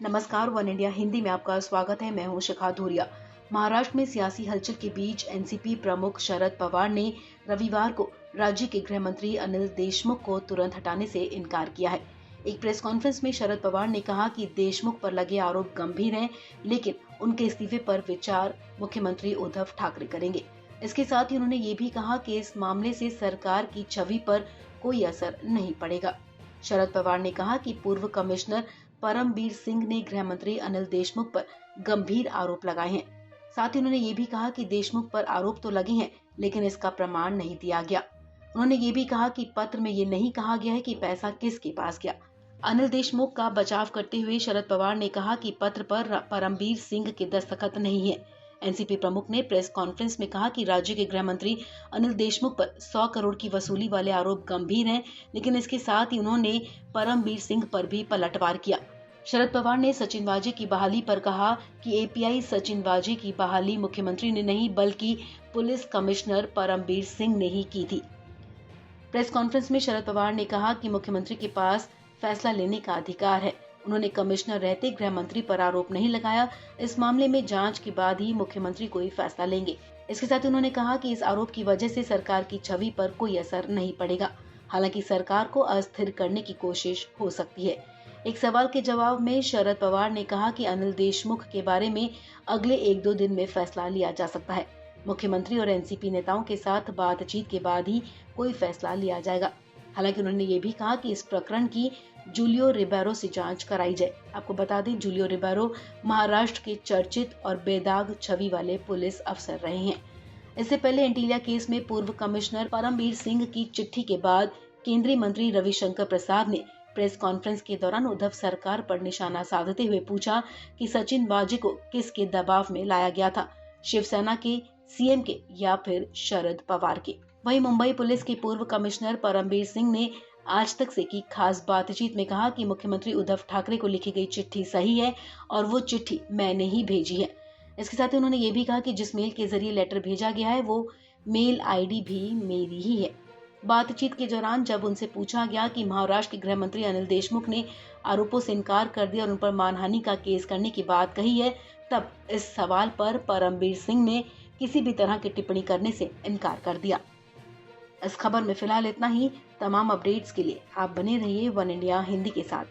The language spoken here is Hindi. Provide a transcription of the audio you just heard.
नमस्कार, वन इंडिया हिंदी में आपका स्वागत है। मैं हूं शिखा धूरिया। महाराष्ट्र में सियासी हलचल के बीच एनसीपी प्रमुख शरद पवार ने रविवार को राज्य के गृह मंत्री अनिल देशमुख को तुरंत हटाने से इनकार किया है। एक प्रेस कॉन्फ्रेंस में शरद पवार ने कहा कि देशमुख पर लगे आरोप गंभीर हैं, लेकिन उनके इस्तीफे पर विचार मुख्यमंत्री उद्धव ठाकरे करेंगे। इसके साथ ही उन्होंने ये भी कहा कि इस मामले से सरकार की छवि पर कोई असर नहीं पड़ेगा। शरद पवार ने कहा कि पूर्व कमिश्नर परमबीर सिंह ने गृह मंत्री अनिल देशमुख पर गंभीर आरोप लगाए हैं। साथ ही उन्होंने ये भी कहा कि देशमुख पर आरोप तो लगे हैं, लेकिन इसका प्रमाण नहीं दिया गया। उन्होंने ये भी कहा कि पत्र में ये नहीं कहा गया है कि पैसा किसके पास गया। अनिल देशमुख का बचाव करते हुए शरद पवार ने कहा कि पत्र पर परमबीर सिंह के दस्तखत नहीं है। एनसीपी प्रमुख ने प्रेस कॉन्फ्रेंस में कहा कि राज्य के गृह मंत्री अनिल देशमुख पर 100 करोड़ की वसूली वाले आरोप गंभीर हैं, लेकिन इसके साथ ही उन्होंने परमबीर सिंह पर भी पलटवार किया। शरद पवार ने सचिन वाजे की बहाली पर कहा कि एपीआई सचिन वाजे की बहाली मुख्यमंत्री ने नहीं बल्कि पुलिस कमिश्नर परमबीर सिंह ने ही की थी। प्रेस कॉन्फ्रेंस में शरद पवार ने कहा कि मुख्यमंत्री के पास फैसला लेने का अधिकार है। उन्होंने कमिश्नर रहते गृह मंत्री पर आरोप नहीं लगाया। इस मामले में जांच के बाद ही मुख्यमंत्री कोई फैसला लेंगे। इसके साथ उन्होंने कहा कि इस आरोप की वजह से सरकार की छवि पर कोई असर नहीं पड़ेगा। हालांकि सरकार को अस्थिर करने की कोशिश हो सकती है। एक सवाल के जवाब में शरद पवार ने कहा कि अनिल देशमुख के बारे में अगले 1-2 दिन में फैसला लिया जा सकता है। मुख्यमंत्री और एनसीपी नेताओं के साथ बातचीत के बाद ही कोई फैसला लिया जाएगा। हालांकि उन्होंने ये भी कहा कि इस प्रकरण की जूलियो रिबेरो से जांच कराई जाए। आपको बता दें, जूलियो रिबेरो महाराष्ट्र के चर्चित और बेदाग छवि वाले पुलिस अफसर रहे हैं। इससे पहले एंटीलिया केस में पूर्व कमिश्नर परमबीर सिंह की चिट्ठी के बाद केंद्रीय मंत्री रविशंकर प्रसाद ने प्रेस कॉन्फ्रेंस के दौरान उद्धव सरकार पर निशाना साधते हुए पूछा कि सचिन वाजे को किसके दबाव में लाया गया था, शिवसेना के, सीएम के या फिर शरद पवार के। वहीं मुंबई पुलिस के पूर्व कमिश्नर परमबीर सिंह ने आज तक से की खास बातचीत में कहा कि मुख्यमंत्री उद्धव ठाकरे को लिखी गई चिट्ठी सही है और वो चिट्ठी मैंने ही भेजी है। इसके साथ ही उन्होंने ये भी कहा कि जिस मेल के जरिए लेटर भेजा गया है वो मेल आईडी भी मेरी ही है। बातचीत के दौरान जब उनसे पूछा गया कि महाराष्ट्र के गृह मंत्री अनिल देशमुख ने आरोपों से इनकार कर दिया और उन पर मानहानि का केस करने की बात कही है, तब इस सवाल पर परमबीर सिंह ने किसी भी तरह की टिप्पणी करने से इनकार कर दिया। इस खबर में फिलहाल इतना ही। तमाम अपडेट्स के लिए आप बने रहिए वन इंडिया हिंदी के साथ।